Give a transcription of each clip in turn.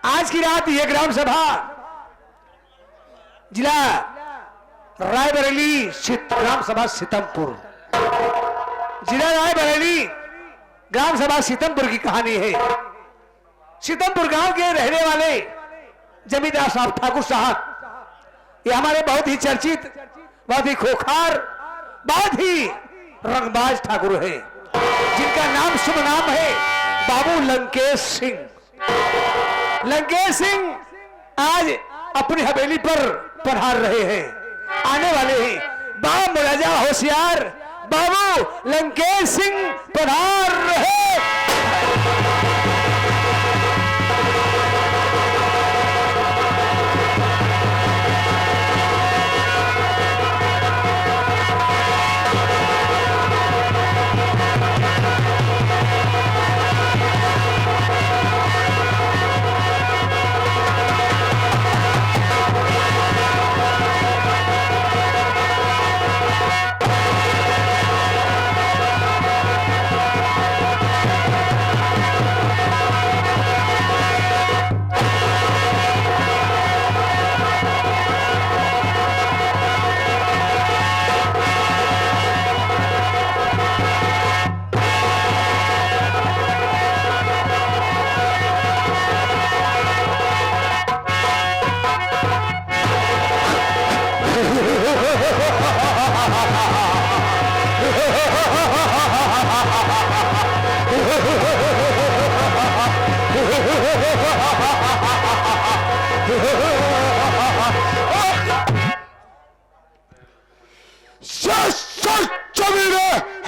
आज की रात यह ग्राम सभा जिला रायबरेली ग्राम सभा सीतमपुर, जिला रायबरेली ग्राम सभा सीतमपुर की कहानी है। सीतमपुर गांव के रहने वाले जमींदार साहब ठाकुर साहब, ये हमारे बहुत ही चर्चित, बहुत ही खोखार, बहुत ही रंगबाज ठाकुर है, जिनका नाम शुभ नाम है बाबू लंकेश सिंह। लंकेश सिंह आज अपनी हवेली पर पधार रहे हैं, आने वाले हैं। बाम राजा होशियार बाबू लंकेश सिंह पधार रहे।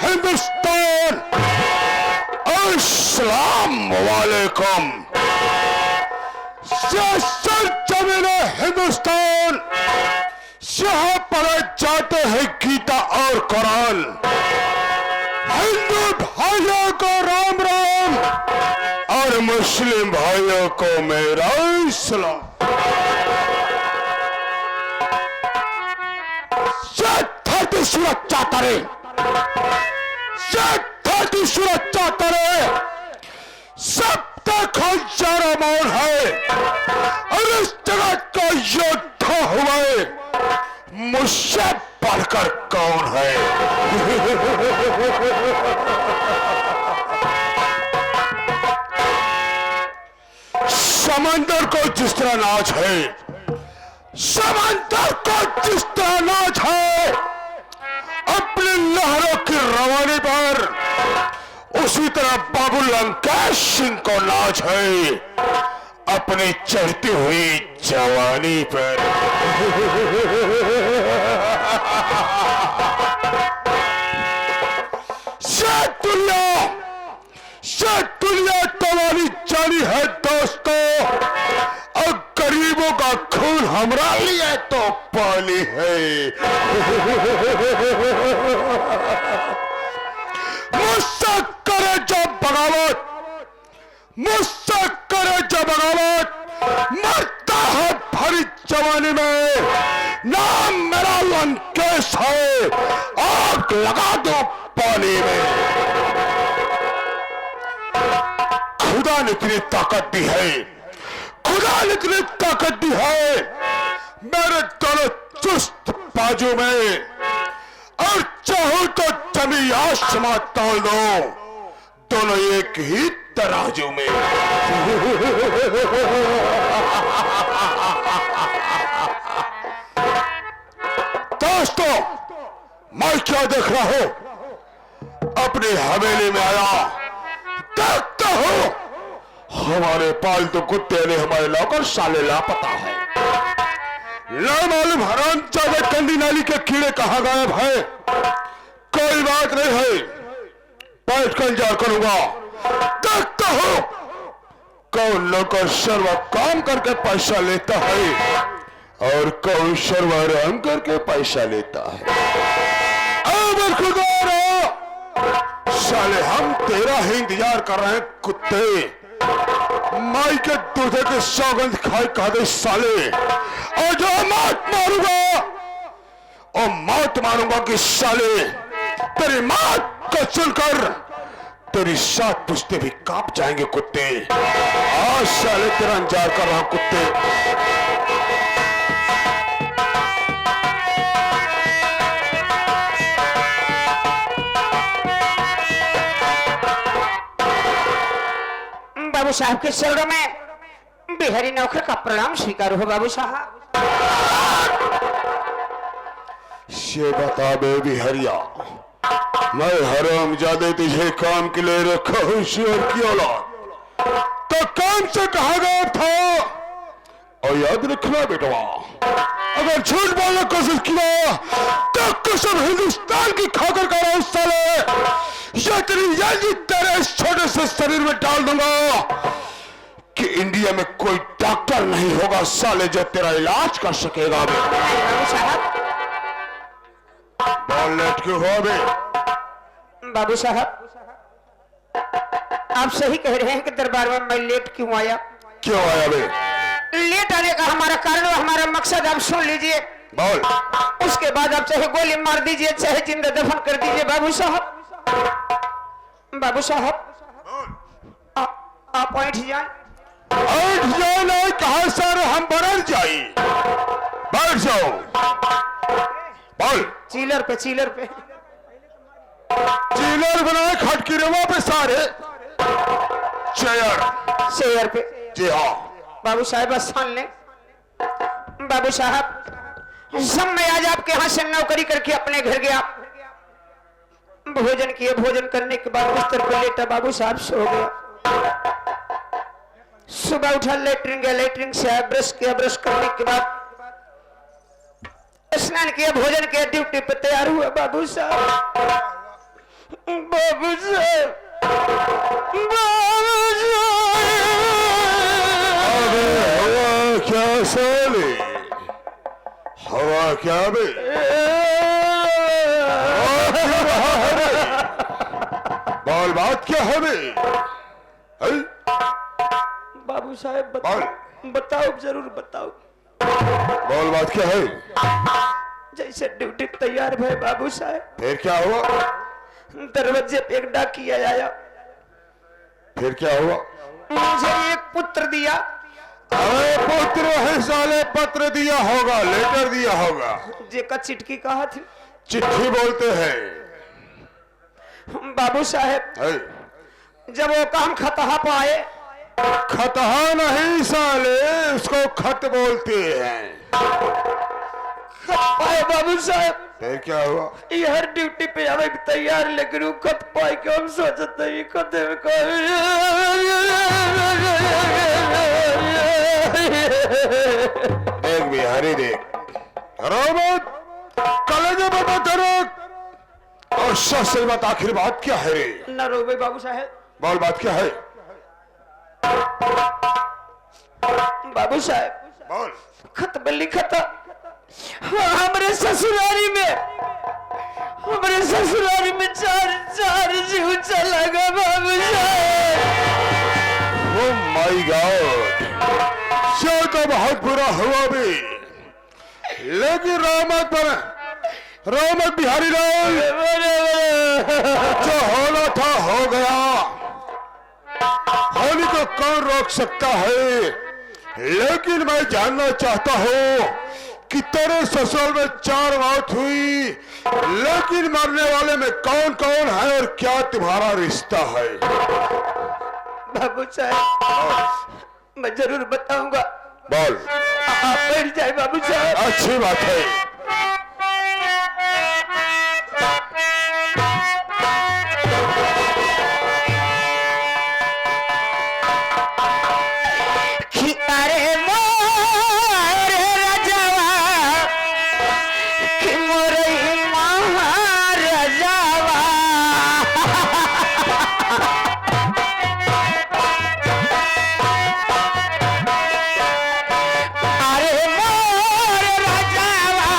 हिंदुस्तान, अस्सलाम वालेकुम। जमीने हिंदुस्तान, यहाँ पढ़े जाते हैं गीता और कुरान। हिंदू भाइयों को राम राम और मुस्लिम भाइयों को मेरा सलाम। सुरक्षा करे, धरती सुरक्षा करे, सब तक हजारा मौन है और इस जगत का योद्धा हुए मुझसे बढ़कर कौन है। समंदर को जिस तरह नाच है, समंदर को जिस तरह नाच है अपने लहरों की रवानी पर, उसी तरह बाबू लंकेश सिंह को नाच है अपनी चढ़ती हुई जवानी पर। दुनिया तवानी जानी है दोस्तों, और गरीबों का खून हमरा लिए तो पानी है। मुझसे करे जो बगावत, मुझसे करे जो बगावत, मरता है भरी जवानी में। नाम मेरा लंकेश है, आग लगा दो पानी में। खुदा ने इतनी ताकत दी है, खुदा ने इतनी ताकत दी है मेरे दोनों चुस्त बाजू में, और चाहूं तो जमी आसमां तोल दो दोनों एक ही तराजू में। दोस्तों, मैं क्या देख रहा हूं? अपनी हवेली में आया, देखता हूं हमारे पालतू कुत्ते ने हमारे लौकर साले लापता है। ला मालूम हरामजादे कंदी नाली के कीड़े कहां गायब है। कोई बात नहीं है, बैठ कर इंतजार करूंगा। देखता हूं कौन नौकर सर्व काम करके पैसा लेता है और कौन सर्व आराम करके पैसा लेता है। साले हम तेरा ही इंतजार कर रहे हैं कुत्ते। माई के दूधे के सौगंध खाए कहा दे साले, और जो मौत मारूंगा और मौत मारूंगा कि साले तेरी मौत को सुनकर तेरी सात पुश्ते भी कांप जाएंगे कुत्ते। आज साले तेरा इंतजार कर रहा हूं कुत्ते। बाबू साहब के चरणों में बिहारी नौकर का प्रणाम स्वीकार हो बाबू साहब। ये बता बे बिहरिया, मैं हरामजादे तुझे काम के लिए रखा हूं शेर की औलाद, तो काम से कहा गया था। और याद रखना बेटवा, अगर झूठ बोलने की कोशिश किया तो कसम हिंदुस्तान की खाकर का रहा साले, या तेरी याद तेरे इस छोटे से शरीर में डाल दूंगा कि इंडिया में कोई डॉक्टर नहीं होगा साले जो तेरा इलाज कर सकेगा। बाबू साहब, बोल लेट क्यों हो बे? बाबू साहब आप सही कह रहे हैं कि दरबार में मैं लेट क्यों आया। क्यों आया बे? लेट आने का हमारा कारण और हमारा मकसद आप सुन लीजिए। बोल। उसके बाद आप चाहे गोली मार दीजिए चाहे जिंदा दफन कर दीजिए। बाबू साहब, बाबू साहब आप बैठ जाए। बैठ जाओ, नहीं कहा सर हम बरल जाए। बैठ जाओ। बोल। चीलर पे चीलर पे चीलर बनाए खटकी रेवा पे सारे चेयर चेयर पे। जी हाँ बाबू साहब बस सान ले। बाबू साहब जब मैं आज आपके यहाँ से नौकरी करके अपने घर गया, भोजन किए, भोजन करने के बाद बिस्तर पर लेटा बाबू साहब सो गया। सुबह उठा, लेटरिन गया, लेटरिन से आया, ब्रश किया, ब्रश करने के बाद स्नान किया, भोजन किया, ड्यूटी पे तैयार हुआ। बाबू साहब, बाबू साहब, बाबू साहब। अबे हवा क्या साले, हवा क्या बे? बोल बात क्या है बे? बाबू साहब बताओ, जरूर बताओ। बोल बात क्या है? जैसे ड्यूटी तैयार भय बाबू साहब, फिर क्या हुआ? दरवाजे पे एक डाकिया आया, फिर क्या हुआ? मुझे एक पुत्र दिया। अरे पुत्र है साले, पत्र दिया होगा, लेटर दिया होगा। जे का चिटकी कहा थी, चिट्ठी बोलते हैं। बाबू साहब है। जब वो काम खतहा पाए, खतहा नहीं साले, उसको खत बोलते हैं। खत पाए बाबू साहब, फिर क्या हुआ? ये हर ड्यूटी पे आवे तैयार, लेकिन वो खत पाए के हम सोचते हैं खत में देख बिहारी देख, रोबोट कलेजे पर मत रख। और सच बात आखिर बात क्या है रे? न रोबे बाबू साहब। बोल बात क्या है? बाबू साहब बोल। खत में लिखा था, हमारे ससुरारी में चार जीव चला गया बाबू साहब। ओह माय गॉड, ये तो बहुत बुरा हुआ भी, लेकिन रहमत बिहारी लाल, जो होना था हो गया। होली को कौन रोक सकता है? लेकिन मैं जानना चाहता हूँ कि तेरे ससुराल में 4 मौत हुई, लेकिन मरने वाले में कौन कौन है और क्या तुम्हारा रिश्ता है? बाबू साहब मैं जरूर बताऊंगा। बोल। आप बैठ जाए बाबू साहब। अच्छी बात है। अरे मोरे राजावा कि मोरे महाराजावा, अरे मोरे राजावा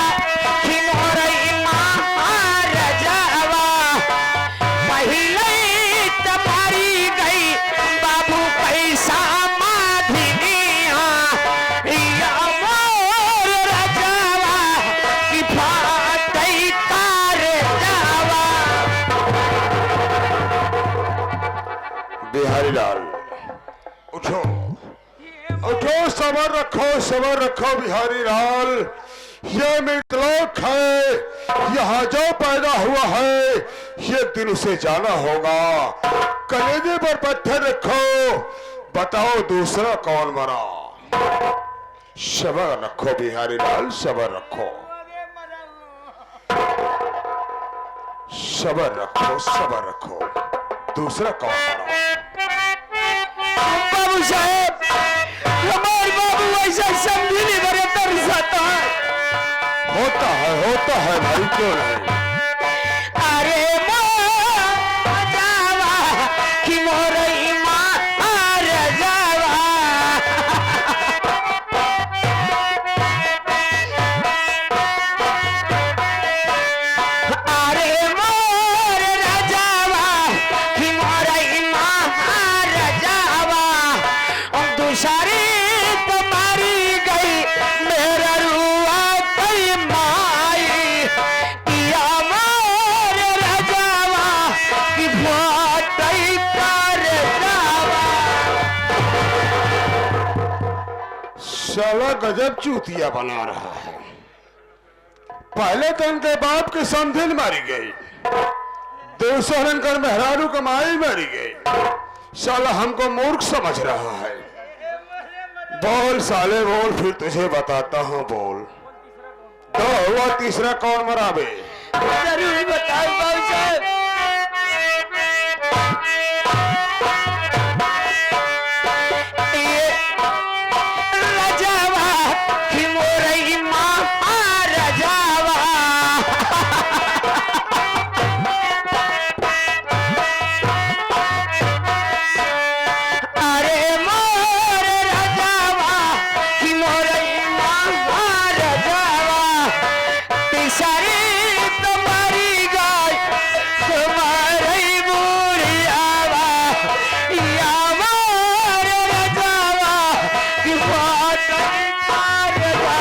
उठो, सबर रखो बिहारी लाल। ये मृतलोक है, यहाँ जो पैदा हुआ है ये दिन उसे जाना होगा। कलेजे पर पत्थर रखो, बताओ दूसरा कौन मरा? सबर रखो बिहारी लाल, सबर रखो, सबर रखो, दूसरा कौन मरा? बाबू साहेब, हमारे बाबू ऐसा समझी नहीं बड़े तरसाता है। होता है भाई, क्यों नहीं? अरे माँ जावा कि मोरई माँ जावा। अरे मोर राजावा कि मोरई माँ जावा। दूसरी तो मारी गई मेरा रुआ कई माई। या मोर राजावा कि फोटई कर जावा। साला गजब चूतिया बना रहा है। पहले तो उनके बाप की समधिन मारी गई, दूसरा इनकर मेहरारू कमाई मारी गई। साला हमको मूर्ख समझ रहा है। बोल साले बोल, फिर तुझे बताता हूँ, बोल। तो हुआ, तीसरा कौन मरा बे? जरूर बताओ बाबू साहब। ये राजावा कि मोरई माँ राजावा। अरे मोर राजावा कि मोरई माँ राजावा। तीसरी तो मरी गई तुम्हारी बुढ़ियावा। या मोर राजावा कि फोटई कर जावा।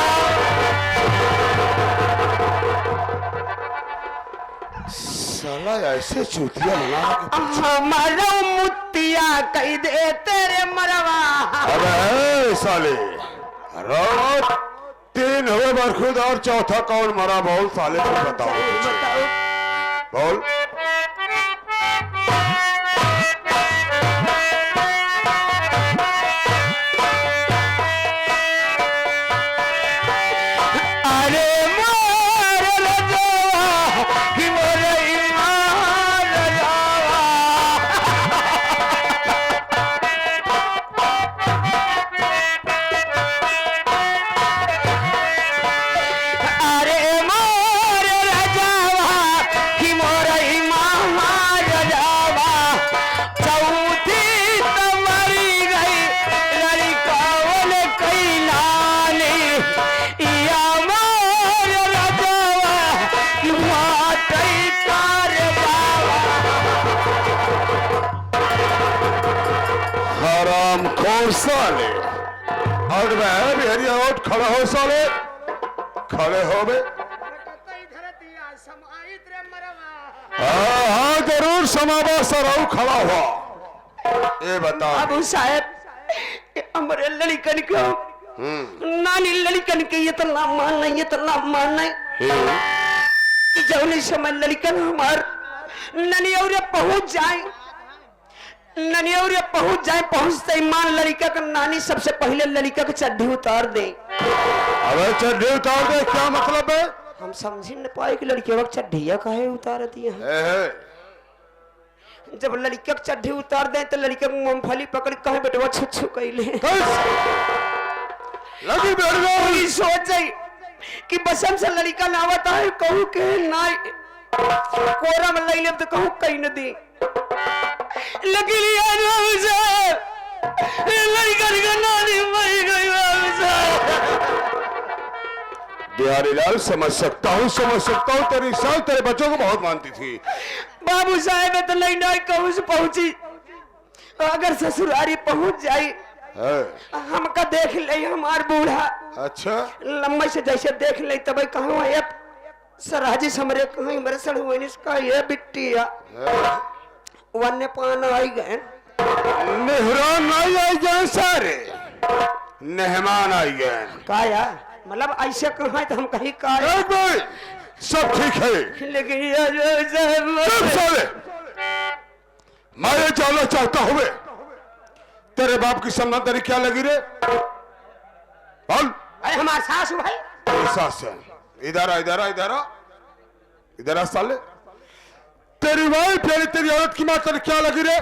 साला ऐसे चूतिया बना के हमारा मुतिया कह दे तेरे मरवा। अबे साले, रात 3 हुए बरखुद और चौथा कौन मरा? बोल साले, तुम बताओ, बताओ। बोल। अरे मोर राजावा कि मोरई माँ राजावा। अरे मोर राजावा कि मोरई माँ राजावा। चौथी तो मरी गई लड़कावन कई नानी। या मोर राजावा कि फोटई कर जावा। हराम खोर साले। और मैं बिहरिया उठ, खड़ा हो साले, खड़े हो बे। हाँ जरूर समावा सराऊ, खड़ा हुआ। ये बता, बाबू साहेब, हमारे लड़कन को नानी लड़कन के ये तो ना मान नहीं कि जौने समय लड़कन हमार ननियौरे पहुंच जाए, पहुंचते ही मान लड़का का नानी सबसे पहले लड़का की चड्ढी उतार दे। अबे चड्ढी उतार दे, क्या मतलब है? हम समझ न पाए कि लड़के वक्त चड्ढिया काहे उतार दी है। जब लड़का की चड्ढी उतार दे तो लड़के को मूंगफली पकड़ कहे बेटवा छुच्छू कैले लगी बेड़ो। सोच जाई कि बसम से लड़का नावता है, कहूँ के ना कोरा में लई लेब तो कहूँ कहीं न दी। लगी लिया बाबू साहब, लड़का का नानी मर गई बाबू साहब। बिहारी लाल, समझ सकता हूँ तेरी साल तेरे बच्चों को बहुत मानती थी। बाबू साहब तो नहीं नहीं कहूँ से पहुंची, अगर ससुरारी पहुंच जाई हमका देख ले हमार बूढ़ा। अच्छा, लम्बा से जैसे देख ले तब कहूँ ये सराजी समरे कहीं मेरे सड़ हुए इसका ये बिट्टिया वन्य पान आई गए निहरान नहीं आई गए सारे। मेहमान आई गए। का यार मतलब ऐसे कहा है तो हम कहीं का है। एक मिनट, सब ठीक है, लेकिन ये चुप साले। मैं ये जानना चाहता हूँ तेरे बाप की सम्मान तेरी क्या लगी रे? बोल। अरे हमारे सासू भाई तेरी सास है। इधर आ, इधर आ, इधर आ, इधर आ साले। तेरी वाइफ यानी तेरी औरत की मां तेरी क्या लगी रे?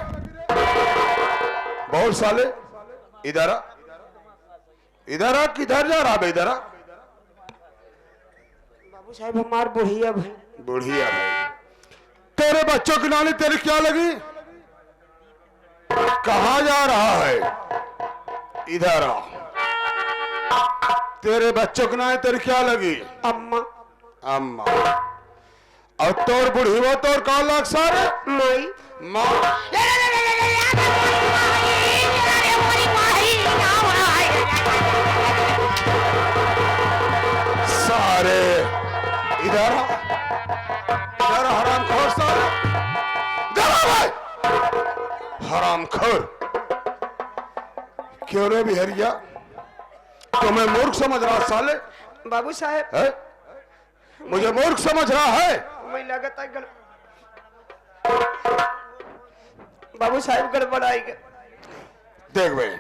बोल साले। इधर आ, इधर आ, किधर जा रहा? इधर आ। बाबू साहब हमार बुढ़िया भाई। बुढ़िया भाई। तेरे बच्चों की नानी तेरी क्या लगी? कहा जा रहा है? इधर आ। तेरे बच्चों की नानी तेरी क्या लगी? अम्मा अम्मा। और तोर बुढ़ी वो तोर कौन लाग सारे? माई माँ। सारे इधर आ, इधर आ, हरामखोर सारे। इधर आ भाई, हरामखोर। क्यों रे बिहरिया, तुम्हें मूर्ख समझ रहा साले? बाबू साहब है? मुझे मूर्ख समझ रहा है? मैं लगता है बाबू साहब गड़बड़ाई गए। देख भाई,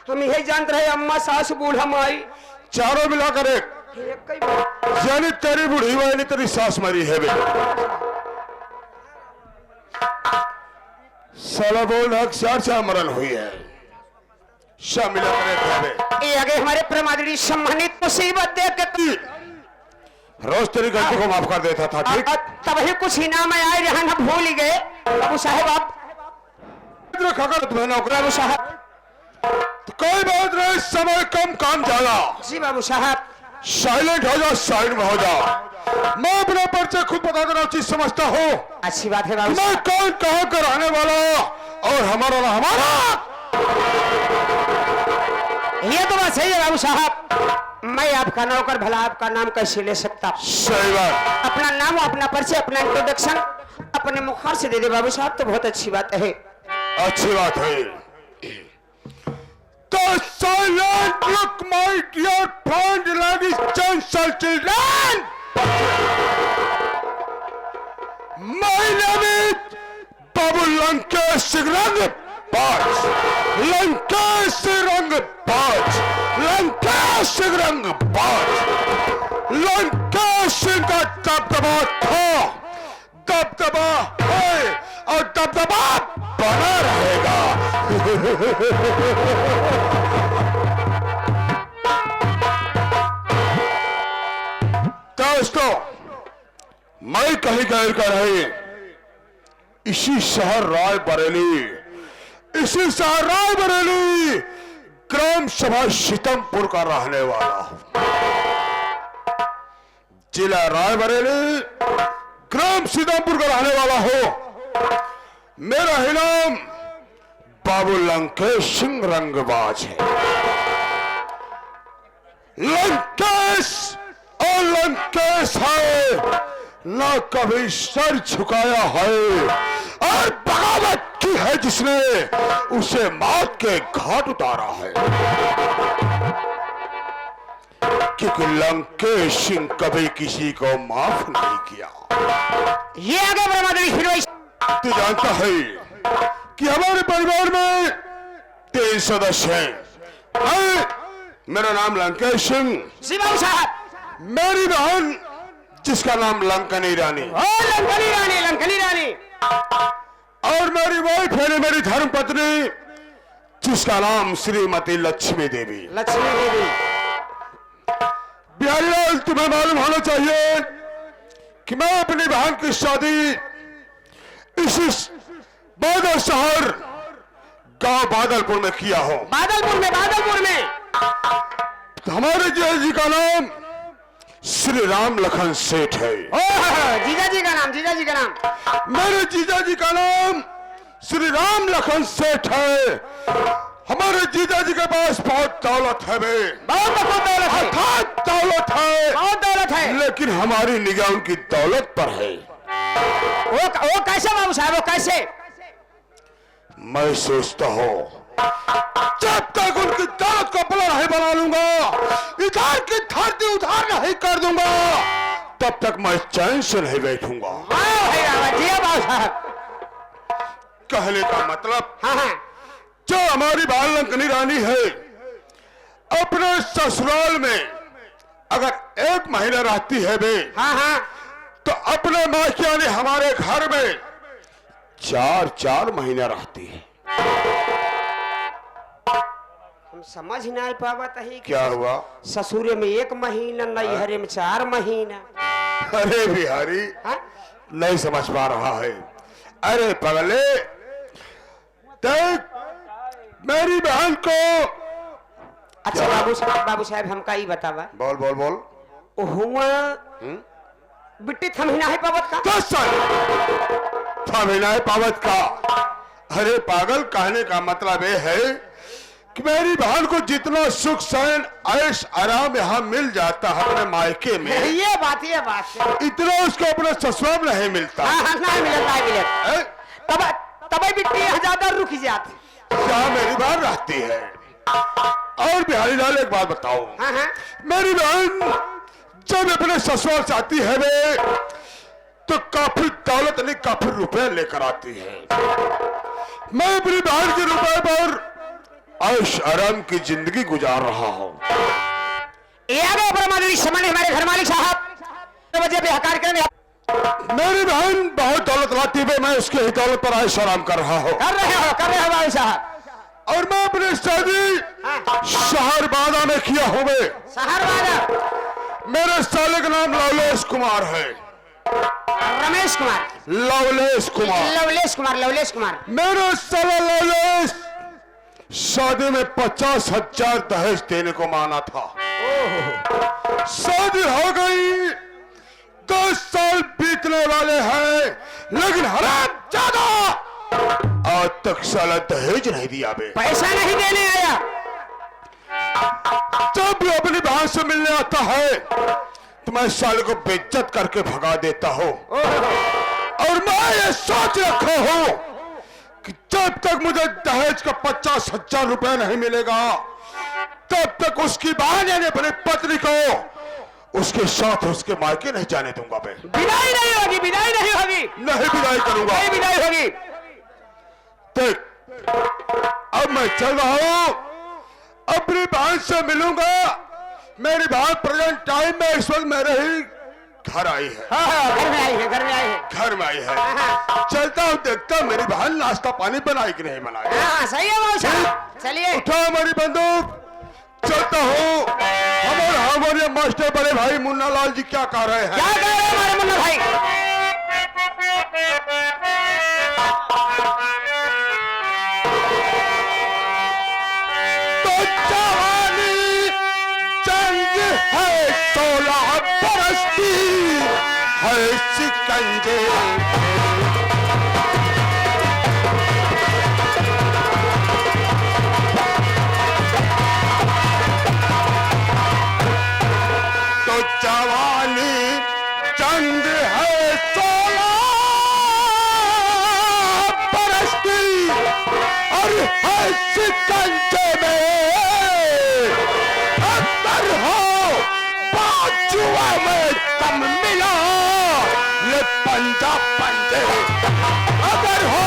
हम यही जानते रहे अम्मा सास बूढ़ा माई चारों मिलाकर एक कई बार। यानी तेरी बुढ़ी वाली तेरी सास मरी है बे। साला बोल अक्सर से मरण हुई है। शामिल ये आगे हमारे प्रमादरी सम्मानित मुसीबत देख के रोज तेरी गलती को माफ कर देता था, ठीक? तभी कुछ इनाम आए जहां हम भूल ही गए। बाबू साहब आप खबर तुम्हें नौकरी। बाबू साहब तो कोई बात नहीं, समय कम काम ज्यादा। जी बाबू साहब साइलेंट हो जा, साइड में हो जा। मैं अपना परिचय खुद बता देना चीज समझता हूँ। अच्छी बात है बाबू मैं साहब। कौन कहाँ का रहने वाला और हमारा ना हमारा। ये तो बात सही है बाबू साहब। मैं आपका नौकर, भला आपका नाम कैसे ले सकता? सही बात। अपना नाम, अपना परिचय, अपना इंट्रोडक्शन अपने मुखार से दे दे बाबू साहब तो बहुत अच्छी बात है। अच्छी बात है। तो silent look my dear friend ladies and children, my name is Babu Lankesh Rangbaaz. Lankesh Rangbaaz, Lankesh Rangbaaz. Lankesh का दबदबा था, दबदबा है और दबदबा बना रहेगा। दोस्तों, मैं कहीं गैर कर रही इसी शहर रायबरेली, इसी शहर रायबरेली ग्राम सभा सीतमपुर का रहने वाला हूं। जिला रायबरेली ग्राम सीतमपुर का रहने वाला हूं। मेरा ही नाम बाबू लंकेश सिंह रंगबाज है। लंकेश और लंकेश है, ना कभी सर झुकाया है और बगावत की है जिसने उसे मौत के घाट उतारा है। क्योंकि लंकेश सिंह कभी किसी को माफ नहीं किया। ये आगे ब्रह्मादरी हीरोइस तू जानता है कि हमारे परिवार में 3 सदस्य हैं। मेरा नाम लंकेश सिंह। जी बाबू साहब। मेरी बहन जिसका नाम लंकनी रानी। ओ लंकनी रानी, लंकनी रानी। और मेरी वाइफ है मेरी धर्म पत्नी जिसका नाम श्रीमती लक्ष्मी देवी। लक्ष्मी देवी। बिहारी लाल, तुम्हें मालूम होना चाहिए कि मैं अपनी बहन की शादी इसी बादल शहर गांव बादलपुर में किया हूं। बादलपुर में, बादलपुर में। हमारे जी का नाम श्री राम लखन सेठ है। जीजा जी का नाम, जीजा जी का नाम। मेरे जीजा जी का नाम श्री राम लखन सेठ है। हमारे जीजा जी के पास बहुत दौलत है बे, बहुत दौलत है, दौलत है, बहुत दौलत है। लेकिन हमारी निगाह उनकी दौलत पर है। वो कैसे बाबू साहब, वो कैसे? मैं सोचता हूँ जब तक उनकी दौलत को बड़ा नहीं बना लूंगा, इधर की धरती उधार नहीं कर दूंगा, तब तक मैं चैन से नहीं बैठूंगा। वाह भाई वाह, जी बाबू साहब। कहने का मतलब, हाँ हाँ जो हमारी बालंकनी रानी है, अपने ससुराल में अगर 1 महीना रहती है बे, हाँ हाँ, तो अपने मायके यानी हमारे घर में 4-4 महीना रहती है। हम समझ नहीं पावत है कि क्या हुआ? ससुरे में 1 महीना, नैहरे में 4 महीना। अरे बिहारी, हाँ? नहीं समझ पा रहा है। अरे पगले, देख मेरी बहन को। अच्छा बाबू साहब हमका ही बतावा, बोल बोल बोल। हुआ बिट्टी थमहिना है पावत का? 10 साल थमहिना है पावत का। अरे पागल, कहने का मतलब ये है कि मेरी बहन को जितना सुख सैन ऐश आराम यहाँ मिल जाता है अपने मायके में, ये बात है। इतना उसको अपने ससुराल में नहीं मिलता। हाँ हाँ, नहीं मिलत। है? तब बिट्टी यहाँ ज्यादा रुक जाती। क्या मेरी बहन रहती है? और बिहारी लाल एक बात बताओ, हाँ हाँ, मेरी बहन जब अपने ससुराल से आती है वे, तो काफी दौलत नहीं, काफी रुपए लेकर आती है। मैं अपनी बहन के रुपए पर ऐश आराम की जिंदगी गुजार रहा हूँ। हमारे घर मालिक साहब वजह पे हकार करेंगे। मेरी बहन बहुत दौलत लाती है, मैं उसके ही दौलत पर ऐश आराम कर रहा हूँ। कर रहे हो बाबू साहब। और मैं अपनी शादी शहरबादा में किया हूँ। शहरबादा? मेरे साले का नाम लवलेश कुमार है। रमेश कुमार? लवलेश कुमार। लवलेश कुमार। मेरा साला लवलेश शादी में 50,000 दहेज देने को माना था। शादी हो गई, 10 साल बीतने वाले हैं, लेकिन हराम ज्यादा आज तक साला दहेज नहीं दिया बे। पैसा नहीं देने आया? जब भी अपनी बहन से मिलने आता है तो मैं साले को बेइज्जत करके भगा देता हूँ। और मैं ये सोच रखा हूँ कि जब तक मुझे दहेज का 50,000 रुपए नहीं मिलेगा, तब तक उसकी बहन यानी अपनी पत्नी को उसके साथ उसके मायके नहीं जाने दूंगा। मैं विदाई नहीं होगी। नहीं विदाई करूंगा। नहीं विदाई होगी। देख, अब मैं चल रहा हूं, अपनी बहन से मिलूंगा। मेरी बहन प्रेजेंट टाइम में इस वक्त मेरे ही घर आई है। हाँ, घर में आई है। घर में आई है। चलता हूँ, देखता हूँ मेरी बहन नाश्ता पानी बनाई कि नहीं बनाई। हाँ, सही है बाबू साहब। चलिए, उठा हमारी बंदूक, चलता हूँ। हमारे हारमोनियम मास्टर बड़े भाई मुन्ना लाल जी क्या कह रहे हैं? क्या कह रहे हैं हमारे मुन्ना भाई? तो जवानी जंग है 16 बरस की, है शिकंजे जवानी चंद है 16 बरस की, और है शिकंजे में अंदर हो बाजुआ में दम मिला, ले पंजा पंजे अगर हो